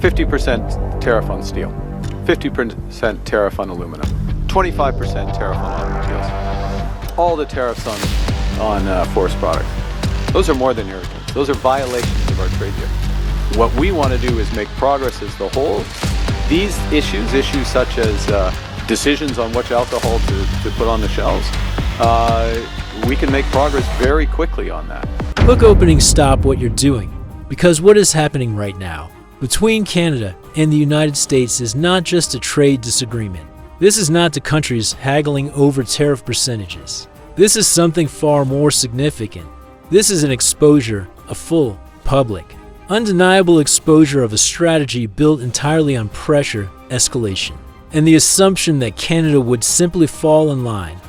50% tariff on steel, 50% tariff on aluminum, 25% tariff on automobiles, all the tariffs on forest products. Those are more than irritants. Those are violations of our trade deal. What we want to do is make progress as the whole. These issues such as decisions on which alcohol to put on the shelves, we can make progress very quickly on that. Book opening stop what you're doing, because what is happening right now between Canada and the United States is not just a trade disagreement. This is not the countries haggling over tariff percentages. This is something far more significant. This is an exposure, a full, public, undeniable exposure of a strategy built entirely on pressure, escalation, and the assumption that Canada would simply fall in line.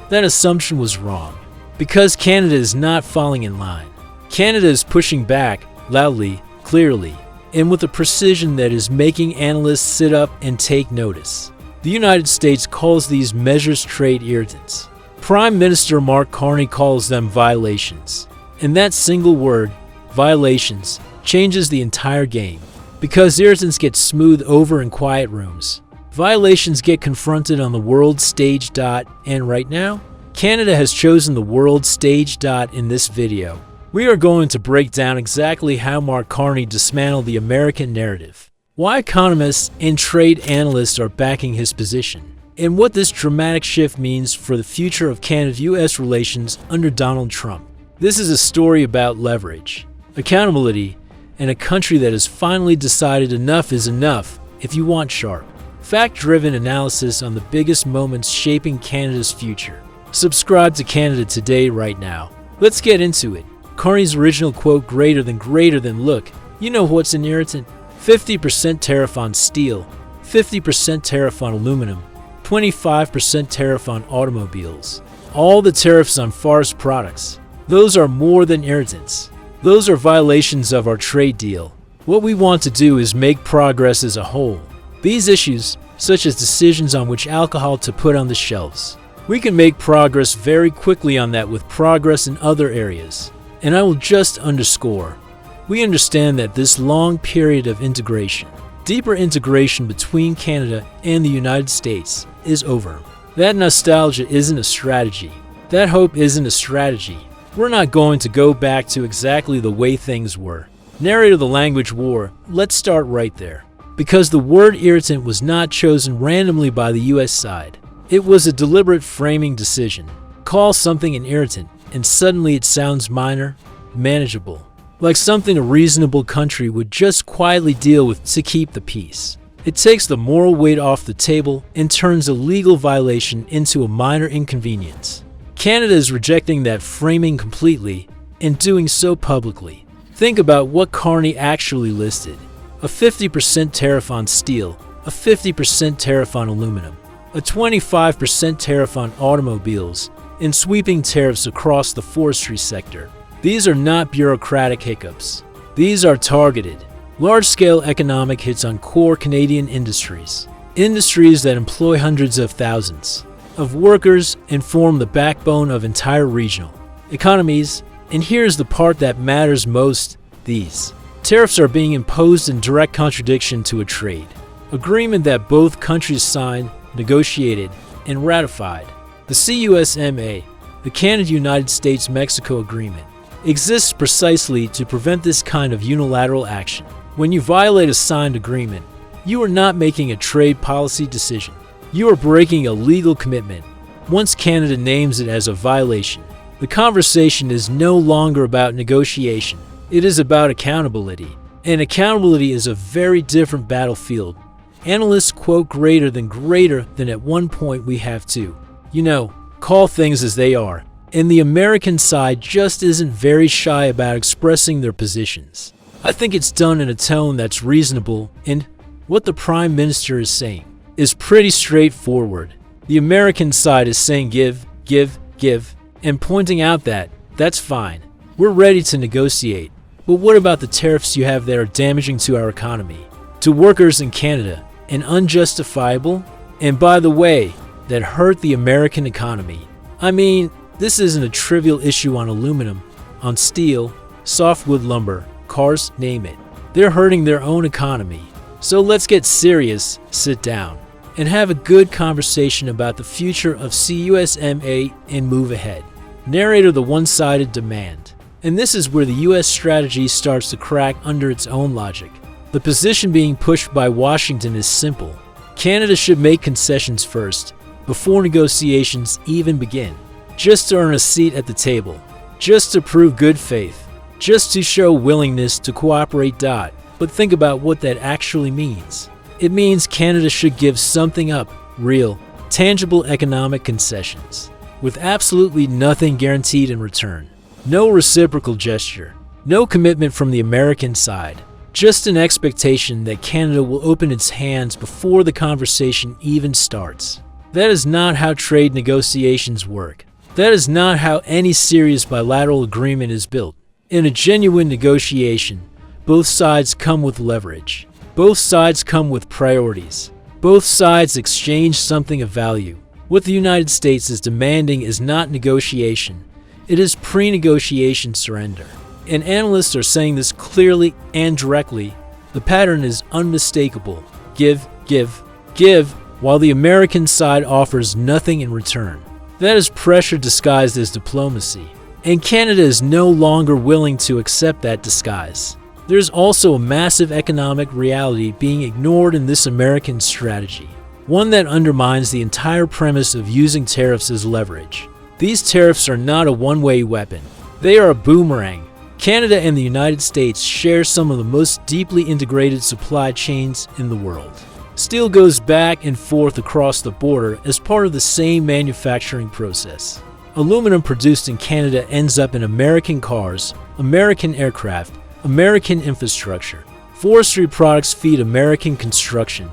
That assumption was wrong, because Canada is not falling in line. Canada is pushing back, loudly, clearly, and with a precision that is making analysts sit up and take notice. The United States calls these measures trade irritants. Prime Minister Mark Carney calls them violations. And that single word, violations, changes the entire game. Because irritants get smoothed over in quiet rooms, violations get confronted on the world stage. And right now, Canada has chosen the world stage. In this video, we are going to break down exactly how Mark Carney dismantled the American narrative, why economists and trade analysts are backing his position, and what this dramatic shift means for the future of Canada-US relations under Donald Trump. This is a story about leverage, accountability, and a country that has finally decided enough is enough if you want sharp, fact-driven analysis on the biggest moments shaping Canada's future. Subscribe to Canada Today right now. Let's get into it. Carney's original quote, greater than, look, you know what's an irritant? 50% tariff on steel, 50% tariff on aluminum, 25% tariff on automobiles, all the tariffs on forest products. Those are more than irritants. Those are violations of our trade deal. What we want to do is make progress as a whole. These issues, such as decisions on which alcohol to put on the shelves, we can make progress very quickly on that with progress in other areas. And I will just underscore, we understand that this long period of integration, deeper integration between Canada and the United States, is over. That nostalgia isn't a strategy. That hope isn't a strategy. We're not going to go back to exactly the way things were. Narrator of the language war, let's start right there. Because the word irritant was not chosen randomly by the US side. It was a deliberate framing decision. Call something an irritant, and suddenly it sounds minor, manageable, like something a reasonable country would just quietly deal with to keep the peace. It takes the moral weight off the table and turns a legal violation into a minor inconvenience. Canada is rejecting that framing completely and doing so publicly. Think about what Carney actually listed: a 50% tariff on steel, a 50% tariff on aluminum, a 25% tariff on automobiles, and sweeping tariffs across the forestry sector. These are not bureaucratic hiccups. These are targeted, large-scale economic hits on core Canadian industries. Industries that employ hundreds of thousands of workers and form the backbone of entire regional economies. And here's the part that matters most: these tariffs are being imposed in direct contradiction to a trade agreement that both countries signed, negotiated, and ratified. The CUSMA, the Canada-United States-Mexico Agreement, exists precisely to prevent this kind of unilateral action. When you violate a signed agreement, you are not making a trade policy decision. You are breaking a legal commitment. Once Canada names it as a violation, the conversation is no longer about negotiation. It is about accountability. And accountability is a very different battlefield. Analysts quote greater than at one point we have to, call things as they are. And the American side just isn't very shy about expressing their positions. I think it's done in a tone that's reasonable, and what the Prime Minister is saying is pretty straightforward. The American side is saying give, and pointing out that that's fine. We're ready to negotiate. But what about the tariffs you have that are damaging to our economy, to workers in Canada, and unjustifiable? And by the way, that hurt the American economy. I mean, this isn't a trivial issue on aluminum, on steel, softwood lumber, cars, name it. They're hurting their own economy. So let's get serious, sit down, and have a good conversation about the future of CUSMA and move ahead. Narrator: the one-sided demand. And this is where the US strategy starts to crack under its own logic. The position being pushed by Washington is simple. Canada should make concessions first, before negotiations even begin. Just to earn a seat at the table. Just to prove good faith. Just to show willingness to cooperate. But think about what that actually means. It means Canada should give something up, real, tangible economic concessions, with absolutely nothing guaranteed in return. No reciprocal gesture, no commitment from the American side, just an expectation that Canada will open its hands before the conversation even starts. That is not how trade negotiations work. That is not how any serious bilateral agreement is built. In a genuine negotiation, both sides come with leverage. Both sides come with priorities. Both sides exchange something of value. What the United States is demanding is not negotiation. It is pre-negotiation surrender. And analysts are saying this clearly and directly. The pattern is unmistakable. Give, give, give, while the American side offers nothing in return. That is pressure disguised as diplomacy. And Canada is no longer willing to accept that disguise. There's also a massive economic reality being ignored in this American strategy, one that undermines the entire premise of using tariffs as leverage. These tariffs are not a one-way weapon. They are a boomerang. Canada and the United States share some of the most deeply integrated supply chains in the world. Steel goes back and forth across the border as part of the same manufacturing process. Aluminum produced in Canada ends up in American cars, American aircraft, American infrastructure. Forestry products feed American construction.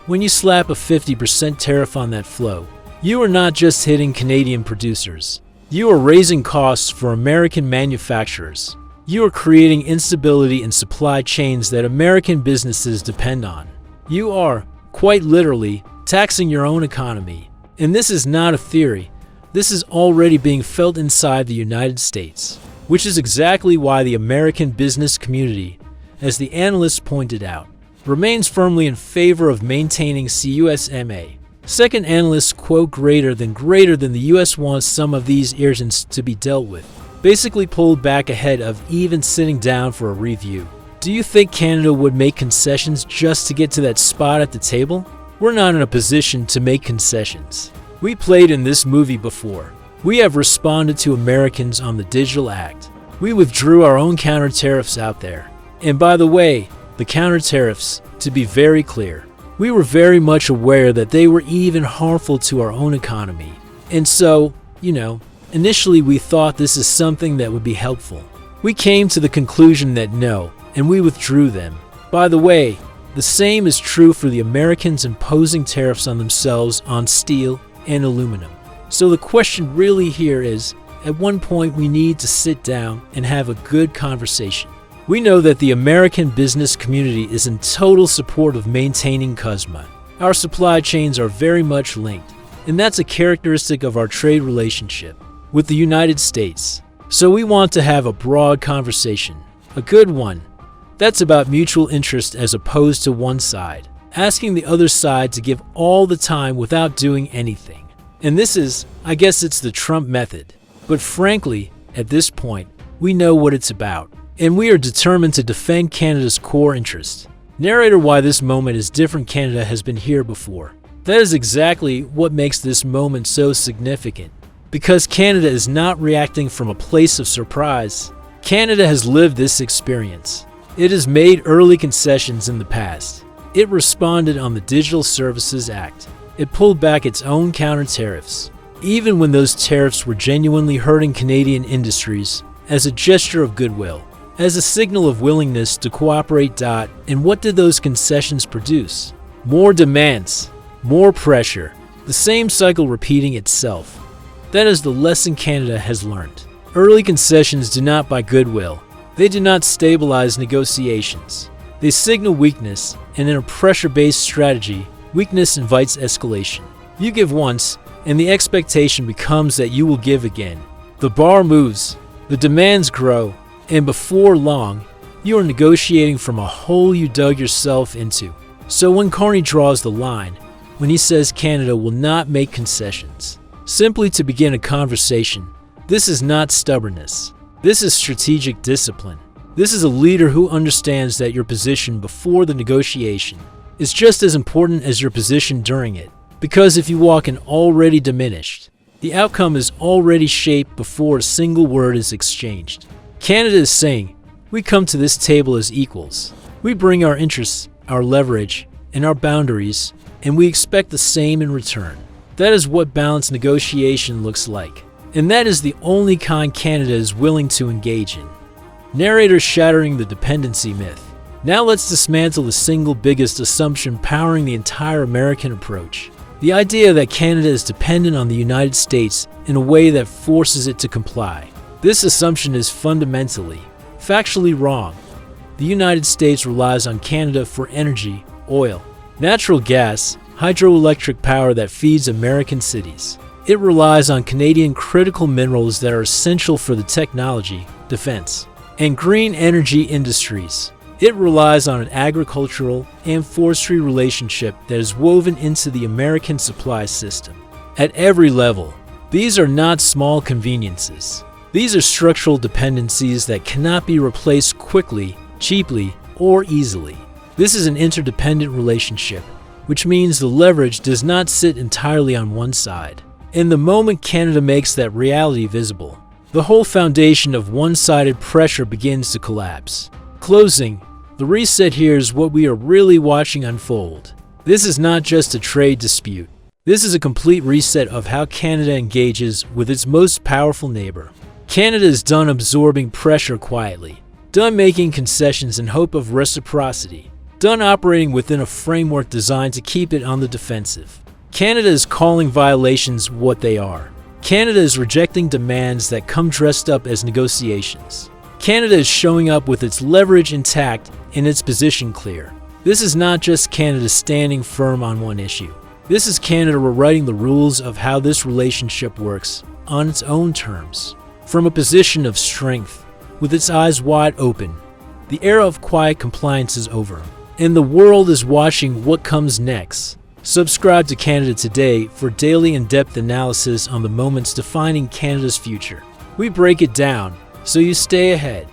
When you slap a 50% tariff on that flow, you are not just hitting Canadian producers. You are raising costs for American manufacturers. You are creating instability in supply chains that American businesses depend on. You are, quite literally, taxing your own economy. And this is not a theory. This is already being felt inside the United States, which is exactly why the American business community, as the analysts pointed out, remains firmly in favor of maintaining CUSMA. Second, analysts quote greater than the US wants some of these irritants to be dealt with, basically pulled back ahead of even sitting down for a review. Do you think Canada would make concessions just to get to that spot at the table? We're not in a position to make concessions. We played in this movie before. We have responded to Americans on the Digital Act. We withdrew our own counter tariffs out there. And by the way, the counter tariffs, to be very clear, we were very much aware that they were even harmful to our own economy. And so, initially we thought this is something that would be helpful. We came to the conclusion that no, and we withdrew them. By the way, the same is true for the Americans imposing tariffs on themselves on steel and aluminum. So the question really here is, at one point we need to sit down and have a good conversation. We know that the American business community is in total support of maintaining CUSMA. Our supply chains are very much linked, and that's a characteristic of our trade relationship with the United States. So we want to have a broad conversation, a good one, that's about mutual interest as opposed to one side, asking the other side to give all the time without doing anything. And this is, I guess it's the Trump method. But frankly, at this point, we know what it's about. And we are determined to defend Canada's core interests. Narrator: why this moment is different. Canada has been here before. That is exactly what makes this moment so significant. Because Canada is not reacting from a place of surprise. Canada has lived this experience. It has made early concessions in the past. It responded on the Digital Services Act. It pulled back its own counter tariffs, even when those tariffs were genuinely hurting Canadian industries, as a gesture of goodwill, as a signal of willingness to cooperate. And what did those concessions produce? More demands, more pressure, the same cycle repeating itself. That is the lesson Canada has learned. Early concessions do not buy goodwill. They do not stabilize negotiations. They signal weakness, and in a pressure-based strategy, weakness invites escalation. You give once, and the expectation becomes that you will give again. The bar moves, the demands grow, and before long, you are negotiating from a hole you dug yourself into. So when Carney draws the line, when he says Canada will not make concessions, simply to begin a conversation, this is not stubbornness. This is strategic discipline. This is a leader who understands that your position before the negotiation is just as important as your position during it. Because if you walk in already diminished, the outcome is already shaped before a single word is exchanged. Canada is saying, we come to this table as equals. We bring our interests, our leverage, and our boundaries, and we expect the same in return. That is what balanced negotiation looks like. And that is the only kind Canada is willing to engage in. Narrator shattering the dependency myth. Now let's dismantle the single biggest assumption powering the entire American approach. The idea that Canada is dependent on the United States in a way that forces it to comply. This assumption is fundamentally, factually wrong. The United States relies on Canada for energy, oil, natural gas, hydroelectric power that feeds American cities. It relies on Canadian critical minerals that are essential for the technology, defense, and green energy industries. It relies on an agricultural and forestry relationship that is woven into the American supply system. At every level, these are not small conveniences. These are structural dependencies that cannot be replaced quickly, cheaply, or easily. This is an interdependent relationship, which means the leverage does not sit entirely on one side. In the moment Canada makes that reality visible, the whole foundation of one-sided pressure begins to collapse. Closing, the reset here is what we are really watching unfold. This is not just a trade dispute. This is a complete reset of how Canada engages with its most powerful neighbor. Canada is done absorbing pressure quietly, done making concessions in hope of reciprocity, done operating within a framework designed to keep it on the defensive. Canada is calling violations what they are. Canada is rejecting demands that come dressed up as negotiations. Canada is showing up with its leverage intact and its position clear. This is not just Canada standing firm on one issue. This is Canada rewriting the rules of how this relationship works on its own terms. From a position of strength, with its eyes wide open, the era of quiet compliance is over, and the world is watching what comes next. Subscribe to Canada Today for daily in-depth analysis on the moments defining Canada's future. We break it down so you stay ahead.